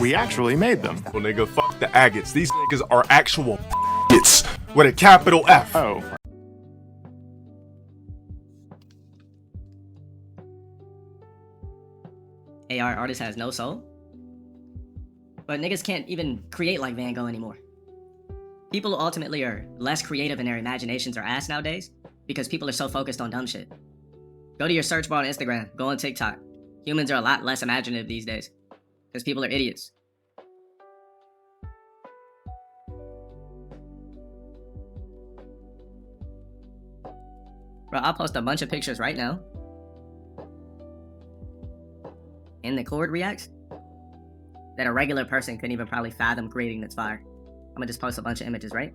We actually made them. Well, nigga, fuck the agates. These niggas are actual it's with a capital F. Oh. AR artist has no soul? But niggas can't even create like Van Gogh anymore. People ultimately are less creative in their imaginations or ass nowadays because people are so focused on dumb shit. Go to your search bar on Instagram, go on TikTok. Humans are a lot less imaginative these days because people are idiots. Bro, I'll post a bunch of pictures right now. In the chord reacts that a regular person couldn't even probably fathom creating that's fire. I'm gonna just post a bunch of images, right?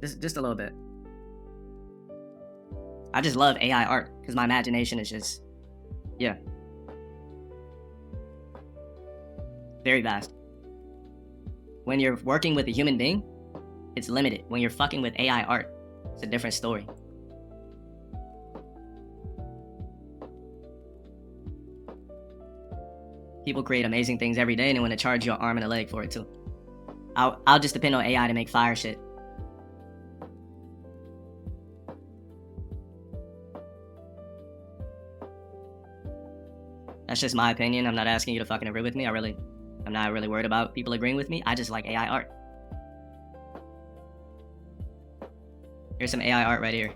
Just a little bit. I just love AI art because my imagination is just, yeah, very vast. When you're working with a human being, it's limited. When you're fucking with AI art, it's a different story. People create amazing things every day and they want to charge you an arm and a leg for it too. I'll just depend on AI to make fire shit. That's just my opinion. I'm not asking you to fucking agree with me. I'm not really worried about people agreeing with me. I just like AI art. Here's some AI art right here.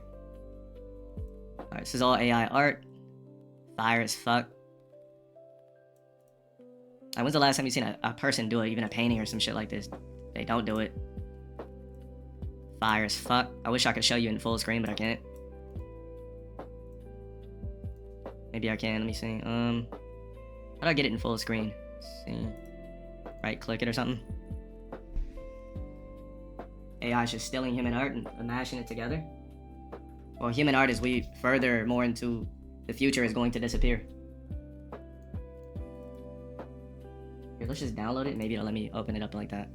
Alright, this is all AI art. Fire as fuck. Like, when's the last time you seen a person do it, even a painting or some shit like this? They don't do it. Fire as fuck. I wish I could show you in full screen, but I can't. Maybe I can, let me see. How do I get it in full screen? Let's see. Right click it or something. AI is just stealing human art and mashing it together. Well, human art, as we further more into the future, is going to disappear. Here, let's just download it. Maybe it'll let me open it up like that.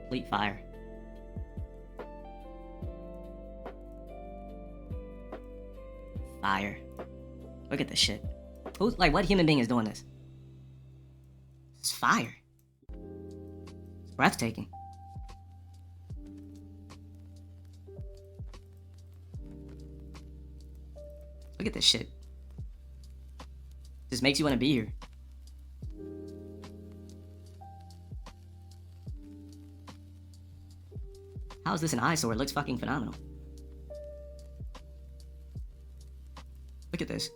Complete fire. Fire. Look at this shit. Who's like, what human being is doing this? It's fire. It's breathtaking. Look at this shit. Just makes you want to be here. How is this an eyesore? It looks fucking phenomenal. Look at this.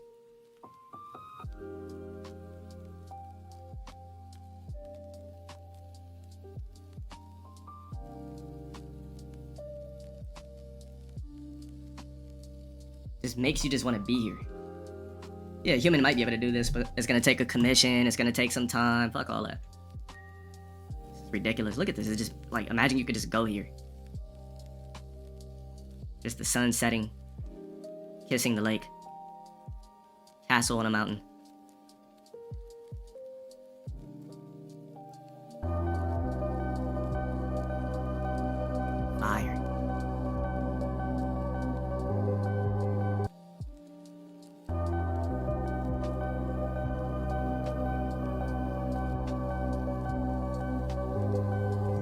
This makes you just want to be here. Yeah, a human might be able to do this, but it's gonna take a commission, it's gonna take some time, fuck all that. It's ridiculous. Look at this. It's just like, imagine you could just go here. Just the sun setting, kissing the lake. Castle on a mountain. Fire.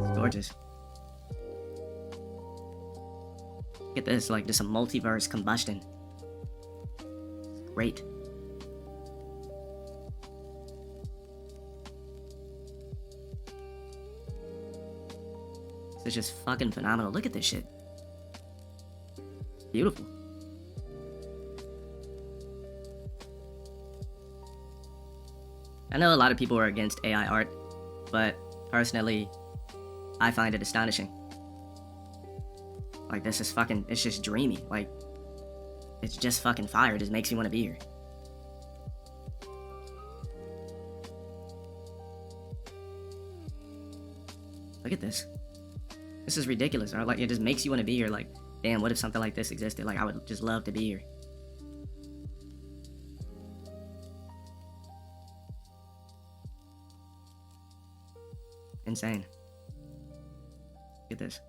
It's gorgeous. Look at this, like just a multiverse combustion. It's great. It's just fucking phenomenal. Look at this shit. It's beautiful. I know a lot of people are against AI art, but personally, I find it astonishing. Like, this is fucking, it's just dreamy. Like, it's just fucking fire. It just makes you want to be here. Look at this. This is ridiculous. Or like, it just makes you want to be here. Like, damn, what if something like this existed? Like, I would just love to be here. Insane. Look at this.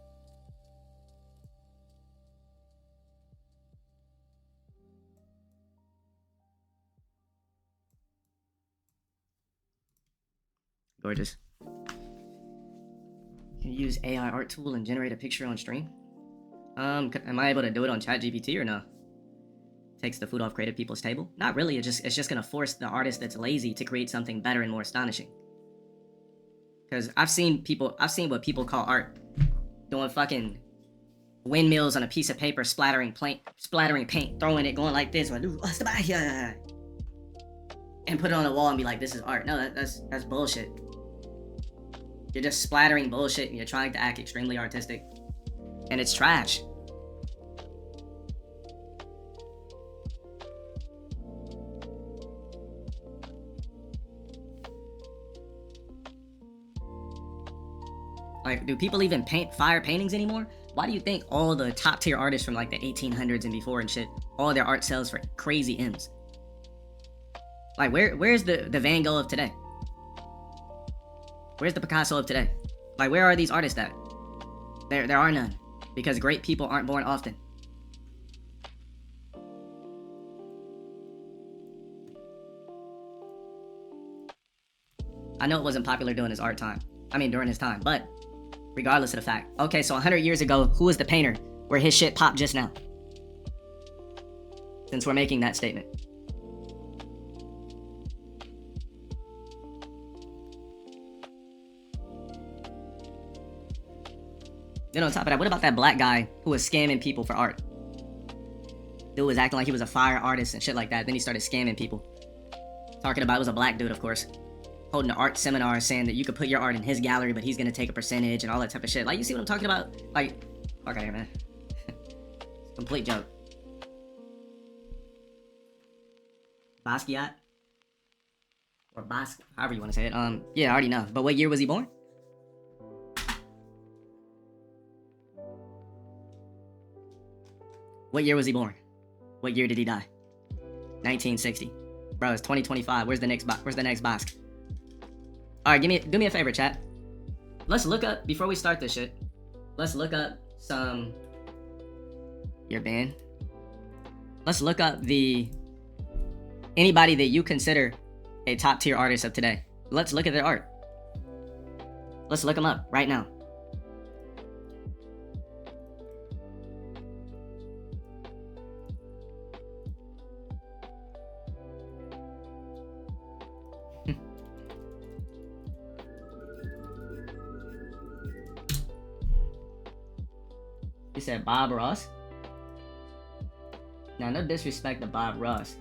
Gorgeous. Can you use AI art tool and generate a picture on stream? Am I able to do it on ChatGPT or no? Takes the food off creative people's table? Not really. It's just gonna force the artist that's lazy to create something better and more astonishing. Because I've seen what people call art, doing fucking windmills on a piece of paper, splattering paint, throwing it, going like this, and put it on the wall and be like, "This is art." No, that's bullshit. You're just splattering bullshit and you're trying to act extremely artistic, and it's trash. Like, do people even paint fire paintings anymore? Why do you think all the top tier artists from like the 1800s and before and shit, all their art sells for crazy M's? Like, where's the Van Gogh of today? Where's the Picasso of today? Like, where are these artists at? There are none, because great people aren't born often. I know it wasn't popular during his during his time, but regardless of the fact. Okay, so 100 years ago, who was the painter where his shit popped just now? Since we're making that statement. Then on top of that, what about that black guy who was scamming people for art? Dude was acting like he was a fire artist and shit like that. Then he started scamming people. Talking about, it was a black dude, of course, holding an art seminar saying that you could put your art in his gallery, but he's gonna take a percentage and all that type of shit. Like, you see what I'm talking about? Like, fuck out here, man. Complete joke. Basquiat? Or however you want to say it. Yeah, I already know. But what year was he born? What year was he born? What year did he die? 1960. Bro, it's 2025. Where's the next Basque? Alright, do me a favor, chat. Let's look up, before we start this shit, let's look up some... Your band. Let's look up anybody that you consider a top tier artist of today. Let's look at their art. Let's look them up right now. You said Bob Ross? Now, no disrespect to Bob Ross,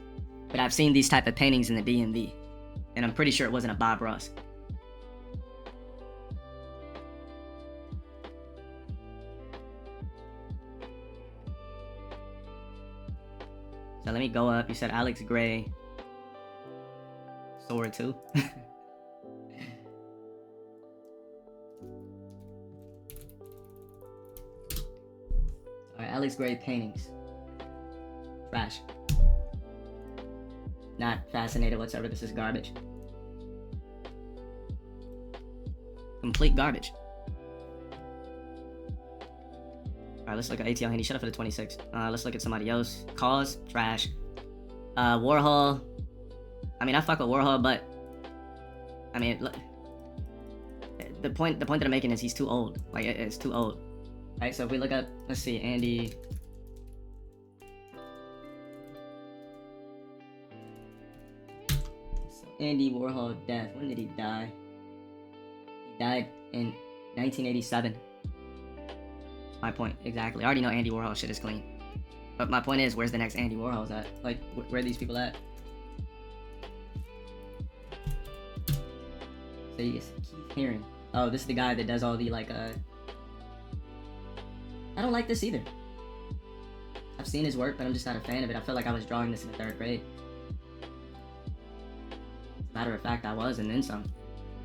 but I've seen these type of paintings in the DMV, and I'm pretty sure it wasn't a Bob Ross. So let me go up. You said Alex Gray. Sword too. Alright, Alex Gray paintings. Trash. Not fascinated whatsoever. This is garbage. Complete garbage. Alright, let's look at ATL Handy. Shut up for the 26. Let's look at somebody else. Cause, trash. Warhol. I mean, I fuck with Warhol, but I mean, look, the point that I'm making is he's too old. Like, it's too old. Right, so if we look up, let's see, Andy. So Andy Warhol death. When did he die? He died in 1987. My point, exactly. I already know Andy Warhol shit is clean. But my point is, where's the next Andy Warhols at? Like, where are these people at? So you keep hearing. Oh, this is the guy that does all the, like, I don't like this either. I've seen his work, but I'm just not a fan of it. I feel like I was drawing this in the 3rd grade. Matter of fact, I was, and then some.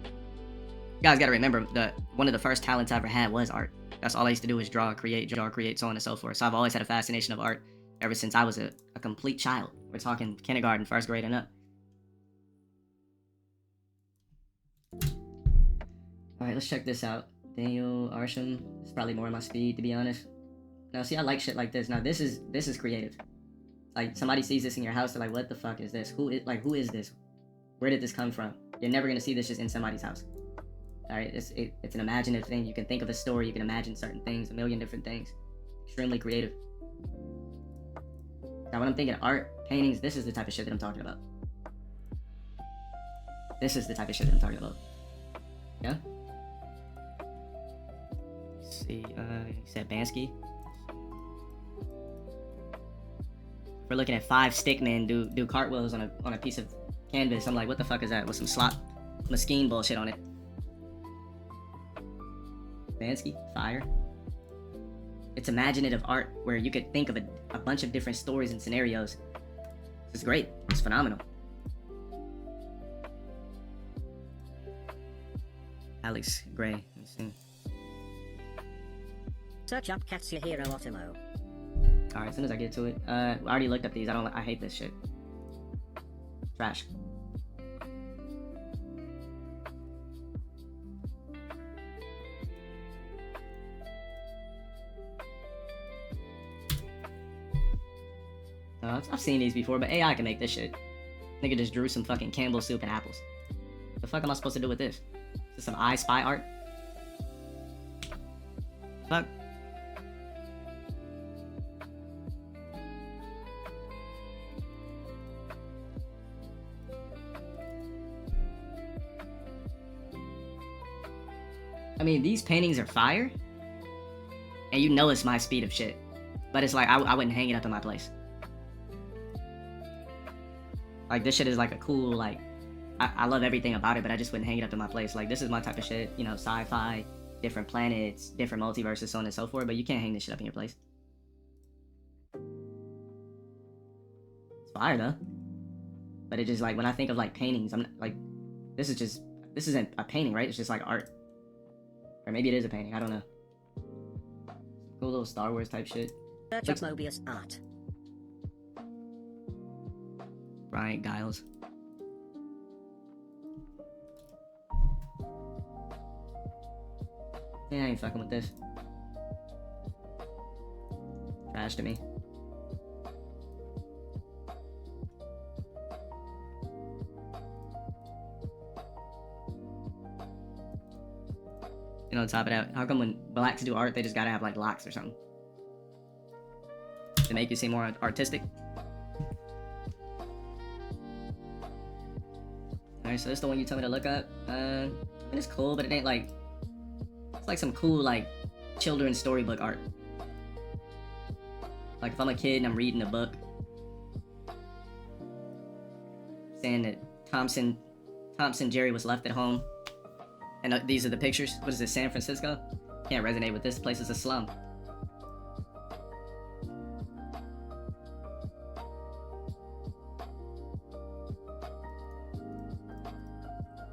You guys gotta remember that one of the first talents I ever had was art. That's all I used to do was draw, create, so on and so forth. So I've always had a fascination of art ever since I was a complete child. We're talking kindergarten, 1st grade and up. Alright, Alright, let's check this out. Daniel Arsham. It's probably more my speed, to be honest. Now, see, I like shit like this. Now, this is creative. Like, somebody sees this in your house, they're like, what the fuck is this? Who is this? Where did this come from? You're never gonna see this just in somebody's house. Alright, it's an imaginative thing. You can think of a story, you can imagine certain things, a million different things. Extremely creative. Now, when I'm thinking art, paintings, this is the type of shit that I'm talking about. This is the type of shit that I'm talking about. Yeah? Let's see, you said Bansky. We're looking at 5 stickmen do cartwheels on a piece of canvas. I'm like, what the fuck is that? With some slot Moskine bullshit on it. Bansky, fire. It's imaginative art where you could think of a bunch of different stories and scenarios. It's great. It's phenomenal. Alex Gray. Let me see. Search up Katsuya Hero Otimo. Alright, as soon as I get to it. I already looked up these. I hate this shit. Trash. I've seen these before, but AI can make this shit. Nigga just drew some fucking Campbell soup and apples. The fuck am I supposed to do with this? Is this some I Spy art? Fuck. I mean, these paintings are fire. And you know it's my speed of shit. But it's like, I wouldn't hang it up in my place. Like, this shit is like a cool, like, I love everything about it, but I just wouldn't hang it up in my place. Like, this is my type of shit, you know, sci-fi, different planets, different multiverses, so on and so forth, but you can't hang this shit up in your place. It's fire, though. But it just, like, when I think of, like, paintings, I'm, like, this isn't a painting, right? It's just, like, art. Or maybe it is a painting, I don't know. Cool little Star Wars type shit. Search up Mobius art. Bryant Giles. Yeah, I ain't fucking with this. Trash to me. You know, on top of that, how come when blacks do art, they just gotta have like locks or something? To make you seem more artistic? Alright, so this is the one you told me to look up. I mean, it's cool, but it ain't like... It's like some cool, like, children's storybook art. Like, if I'm a kid and I'm reading a book saying that Thompson Jerry was left at home, and these are the pictures. What is this, San Francisco? Can't resonate with this place. Is a slum.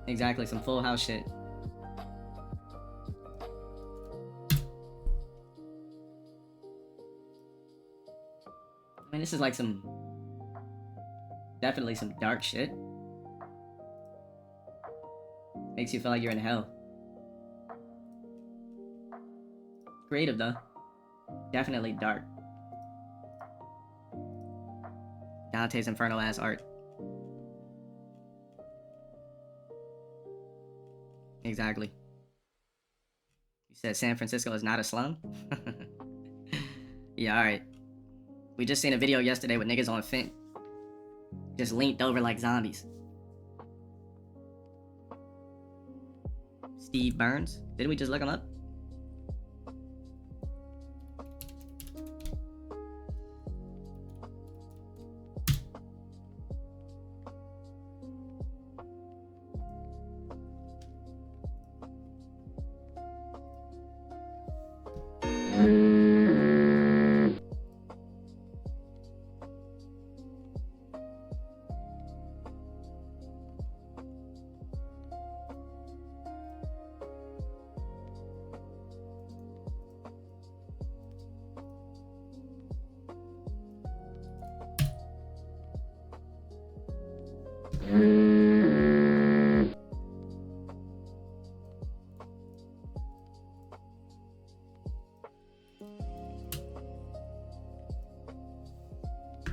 Exactly, some Full House shit. I mean, this is like some... Definitely some dark shit. Makes you feel like you're in hell. Creative, though. Definitely dark. Dante's Inferno ass art. Exactly. You said San Francisco is not a slum? Yeah, alright. We just seen a video yesterday with niggas on Fent. Just linked over like zombies. Steve Burns? Didn't we just look him up?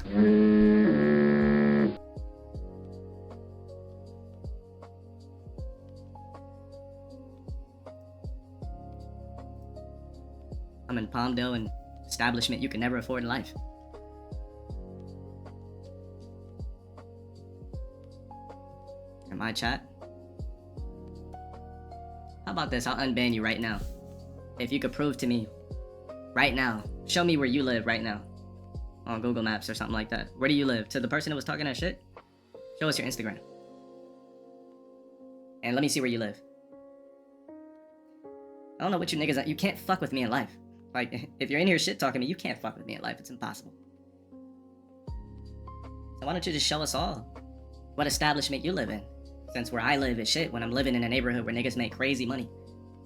I'm in Palmdale, an establishment you can never afford in life. In my chat. How about this? I'll unban you right now. If you could prove to me right now, show me where you live right now on Google Maps or something like that. Where do you live? To the person that was talking that shit, show us your Instagram. And let me see where you live. I don't know what you niggas, you can't fuck with me in life. Like, if you're in here shit talking me, you can't fuck with me in life. It's impossible. So why don't you just show us all what establishment you live in? Since where I live is shit, when I'm living in a neighborhood where niggas make crazy money.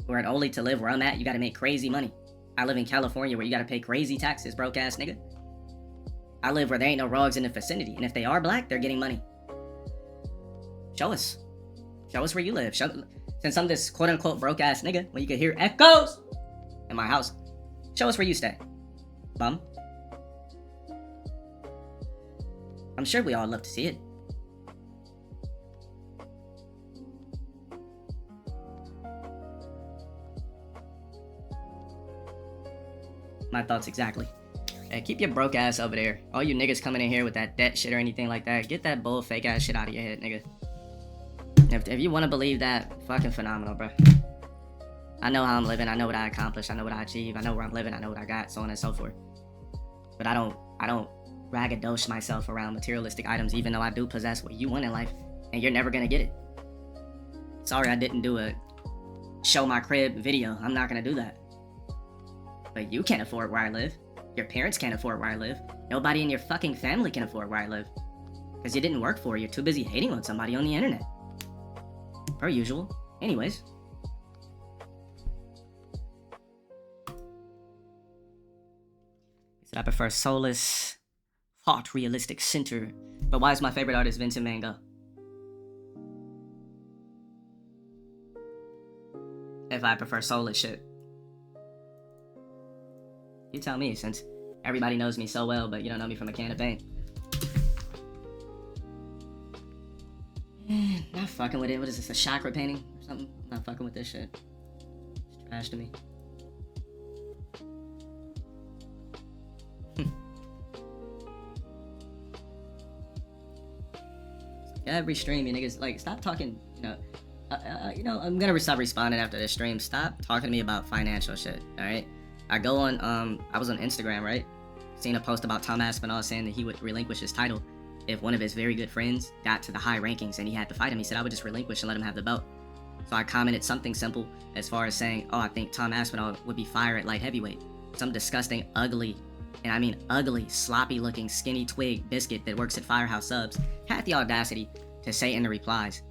Where in Ole to live where I'm at, you gotta make crazy money. I live in California where you gotta pay crazy taxes, broke ass nigga. I live where there ain't no rogues in the vicinity, and if they are black, they're getting money. Show us. Show us where you live. Since I'm this quote unquote broke ass nigga, when you can hear echoes in my house, show us where you stay. Bum. I'm sure we all love to see it. My thoughts exactly. Hey, keep your broke ass over there. All you niggas coming in here with that debt shit or anything like that, get that bull fake ass shit out of your head, nigga. If you want to believe that, fucking phenomenal, bro. I know how I'm living. I know what I accomplish. I know what I achieve. I know where I'm living. I know what I got, so on and so forth. But I don't braggadoce myself around materialistic items, even though I do possess what you want in life, and you're never gonna get it. Sorry I didn't do a show my crib video. I'm not gonna do that. But you can't afford where I live. Your parents can't afford where I live. Nobody in your fucking family can afford where I live. Because you didn't work for it. You're too busy hating on somebody on the internet. Per usual. Anyways. I prefer soulless, thought realistic center. But why is my favorite artist Vincent Van Gogh? If I prefer soulless shit. You tell me, since everybody knows me so well, but you don't know me from a can of paint. Not fucking with it. What is this, a chakra painting or something? I'm not fucking with this shit. It's trash to me. Every stream, you niggas, like, stop talking, I'm gonna stop responding after this stream. Stop talking to me about financial shit, alright? I go on, I was on Instagram, right? Seen a post about Tom Aspinall saying that he would relinquish his title if one of his very good friends got to the high rankings and he had to fight him. He said, I would just relinquish and let him have the belt. So I commented something simple as far as saying, oh, I think Tom Aspinall would be fire at light heavyweight. Some disgusting, ugly, and I mean ugly, sloppy looking, skinny twig biscuit that works at Firehouse Subs had the audacity to say in the replies,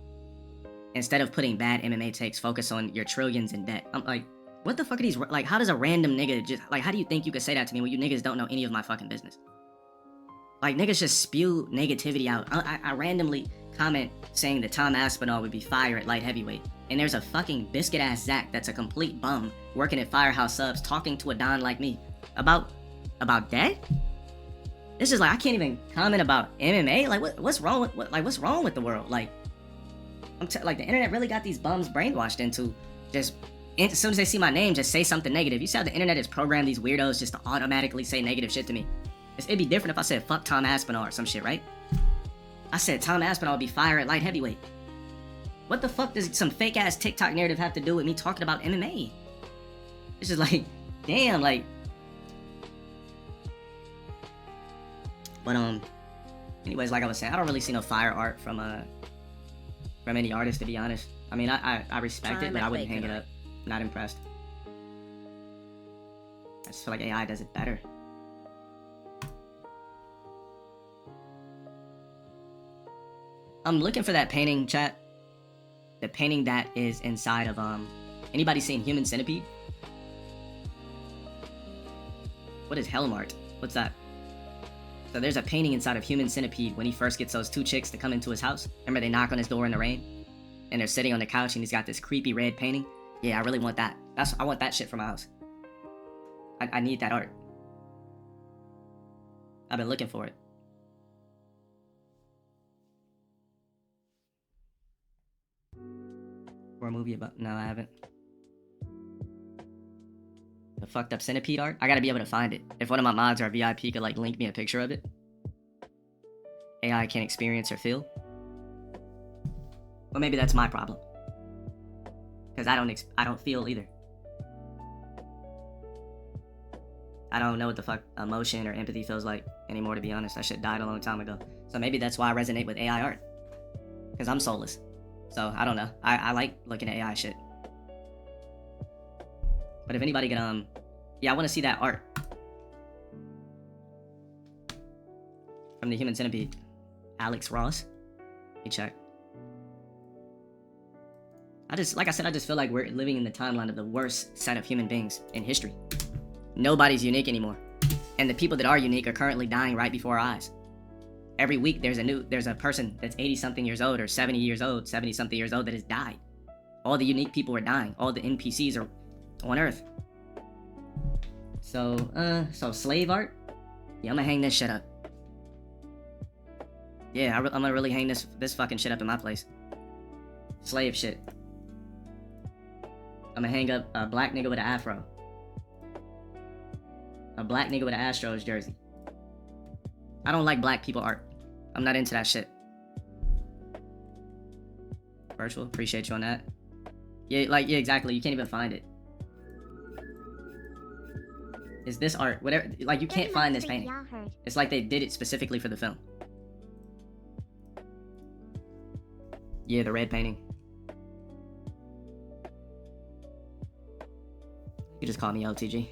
instead of putting bad MMA takes, focus on your trillions in debt. I'm like, what the fuck are these, like, how does a random nigga just, like, how do you think you could say that to me when you niggas don't know any of my fucking business? Like, niggas just spew negativity out. I randomly comment saying that Tom Aspinall would be fire at light heavyweight, and there's a fucking biscuit ass Zach that's a complete bum working at Firehouse Subs talking to a don like me about debt? This is like, I can't even comment about MMA. Like, what's wrong with what's wrong with the world? Like, like, the internet really got these bums brainwashed into just, as soon as they see my name, just say something negative. You see how the internet has programmed these weirdos just to automatically say negative shit to me? It'd be different if I said fuck Tom Aspinall or some shit, right? I said Tom Aspinall would be fire at light heavyweight. What the fuck does some fake ass TikTok narrative have to do with me talking about MMA? It's just like, damn, like. But anyways, like I was saying, I don't really see no fire art from any artist, to be honest. I mean, I respect it, but I wouldn't hang it up. Not impressed. I just feel like AI does it better. I'm looking for that painting, chat. The painting that is inside of anybody seen Human Centipede? What is Helmart? What's that? So there's a painting inside of Human Centipede when he first gets those two chicks to come into his house. Remember they knock on his door in the rain? And they're sitting on the couch and he's got this creepy red painting. Yeah, I really want that. I want that shit for my house. I need that art. I've been looking for it. Or a movie about... No, I haven't. The fucked up centipede art? I gotta be able to find it. If one of my mods or VIP could like link me a picture of it. AI can't experience or feel. Well, maybe that's my problem. Because I don't feel either. I don't know what the fuck emotion or empathy feels like anymore, to be honest. That shit died a long time ago. So maybe that's why I resonate with AI art. Because I'm soulless. So, I don't know. I like looking at AI shit. But if anybody could, yeah, I want to see that art. From the Human Centipede. Alex Ross. Let me check. Like I said, I just feel like we're living in the timeline of the worst set of human beings in history. Nobody's unique anymore. And the people that are unique are currently dying right before our eyes. Every week there's a person that's 80-something years old or 70 years old, 70-something years old that has died. All the unique people are dying. All the NPCs are on Earth. So slave art? Yeah, I'm gonna hang this shit up. Yeah, I'm gonna really hang this fucking shit up in my place. Slave shit. I'm gonna hang up a black nigga with an afro. A black nigga with an Astros jersey. I don't like black people art. I'm not into that shit. Virtual, appreciate you on that. Yeah, exactly. You can't even find it. Is this art? Whatever, like you can't find this painting. It's like they did it specifically for the film. Yeah, the red painting. You just call me LTG.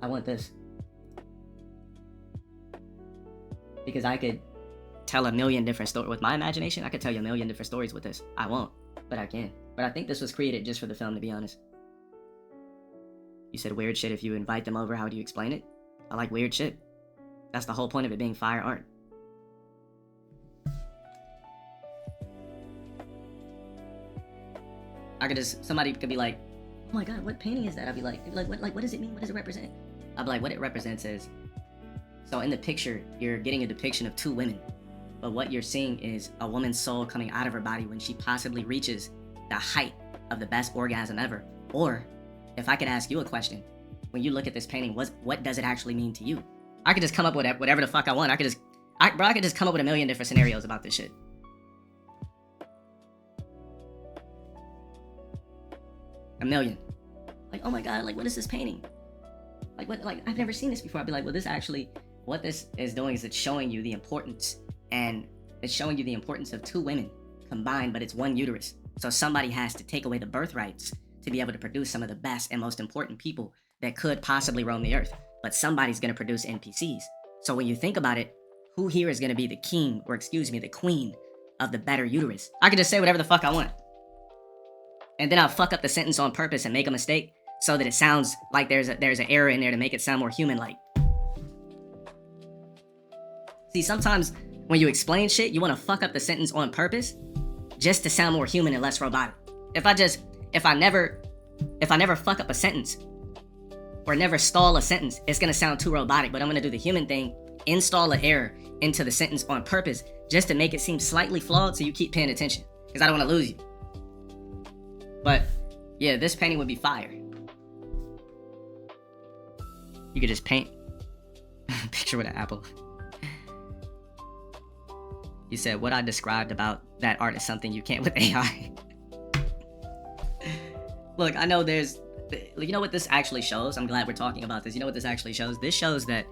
I want this. Because I could tell a million different stories. With my imagination, I could tell you a million different stories with this. I won't, but I can. But I think this was created just for the film, to be honest. You said weird shit. If you invite them over, how do you explain it? I like weird shit. That's the whole point of it being fire art. Somebody could be like, oh my god, what painting is that? I'd be like, what does it mean? What does it represent? I'd be like, what it represents is, so in the picture, you're getting a depiction of two women, but what you're seeing is a woman's soul coming out of her body when she possibly reaches the height of the best orgasm ever. Or, if I could ask you a question, when you look at this painting, what does it actually mean to you? I could just come up with whatever the fuck I want. I could just come up with a million different scenarios about this shit. A million. Like, oh my god, like what is this painting? Like what, like I've never seen this before. I'd be like, well, this actually, what this is doing is it's showing you the importance, and it's showing you the importance of two women combined, but it's one uterus. So somebody has to take away the birthrights to be able to produce some of the best and most important people that could possibly roam the earth. But somebody's gonna produce NPCs. So when you think about it, who here is gonna be the king, or excuse me, the queen of the better uterus? I could just say whatever the fuck I want. And then I'll fuck up the sentence on purpose and make a mistake so that it sounds like there's an error in there to make it sound more human-like. See, sometimes when you explain shit, you want to fuck up the sentence on purpose just to sound more human and less robotic. If I never fuck up a sentence or never stall a sentence, it's gonna sound too robotic. But I'm gonna do the human thing, install an error into the sentence on purpose just to make it seem slightly flawed so you keep paying attention, because I don't want to lose you. But yeah, this painting would be fire. You could just paint a picture with an apple. You said what I described about that art is something you can't with AI. Look, I know you know what this actually shows? I'm glad we're talking about this. You know what this actually shows? This shows that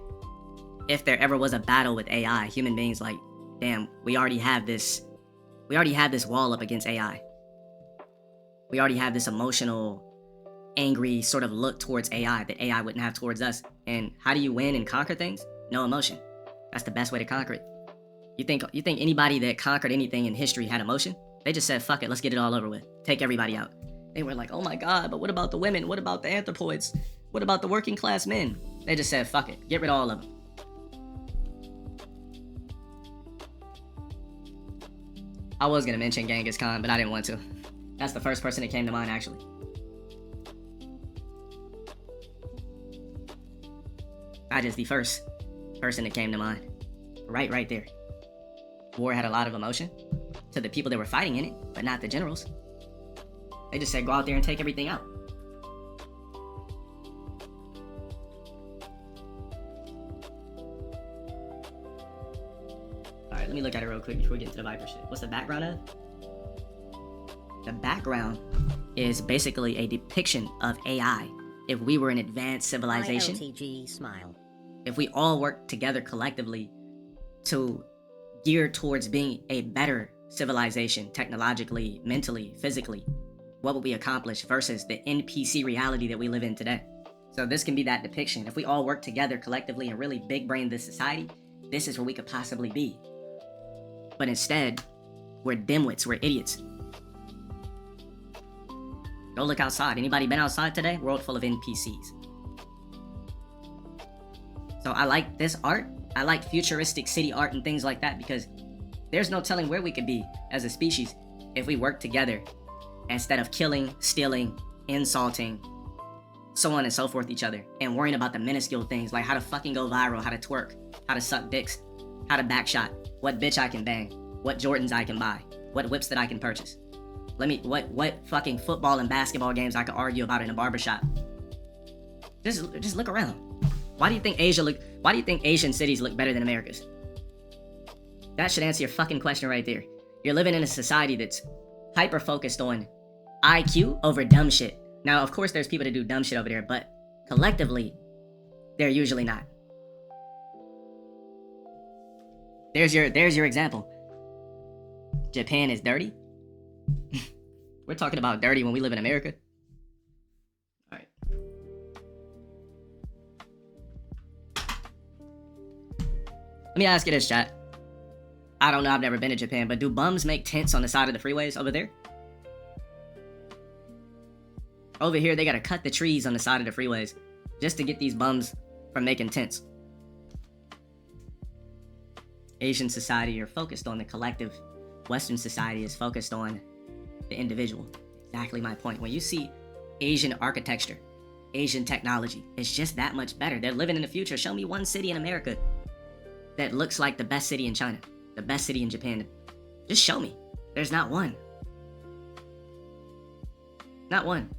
if there ever was a battle with AI, human beings like, damn, we already have this wall up against AI. We already have this emotional, angry sort of look towards AI that AI wouldn't have towards us. And how do you win and conquer things? No emotion. That's the best way to conquer it. You think anybody that conquered anything in history had emotion? They just said, fuck it, let's get it all over with. Take everybody out. They were like, oh my god, but what about the women? What about the anthropoids? What about the working class men? They just said, fuck it, get rid of all of them. I was gonna mention Genghis Khan, but I didn't want to. That's the first person that came to mind, actually. That is the first person that came to mind. Right there. war had a lot of emotion to the people that were fighting in it, but not the generals. They just said, go out there and take everything out. Alright, let me look at it real quick before we get into the Viper shit. What's the background of? The background is basically a depiction of AI. If we were an advanced civilization, LTG smile. if we all worked together collectively to gear towards being a better civilization, technologically, mentally, physically, what would we accomplish versus the NPC reality that we live in today? So this can be that depiction. If we all work together collectively and really big brain this society, this is where we could possibly be. But instead, we're dimwits, we're idiots. Go look outside. Anybody been outside today? World full of NPCs. So I like this art. I like futuristic city art and things like that because there's no telling where we could be as a species if we work together instead of killing, stealing, insulting, so on and so forth each other, and worrying about the minuscule things like how to fucking go viral, how to twerk, how to suck dicks, how to backshot, what bitch I can bang, what Jordans I can buy, what whips that I can purchase. What fucking football and basketball games I could argue about in a barbershop. Just look around. Why do you think Asian cities look better than America's? That should answer your fucking question right there. You're living in a society that's hyper focused on IQ over dumb shit. Now, of course, there's people that do dumb shit over there, but collectively, they're usually not. There's your example. Japan is dirty. We're talking about dirty when we live in America. All right. Let me ask you this, chat. I don't know, I've never been to Japan, but do bums make tents on the side of the freeways over there? Over here, they gotta cut the trees on the side of the freeways just to get these bums from making tents. Asian society are focused on the collective. Western society is focused on the individual. Exactly my point. When you see Asian architecture, Asian technology, it's just that much better. They're living in the future. Show me one city in America that looks like the best city in China, the best city in Japan. Just show me. There's not one. Not one.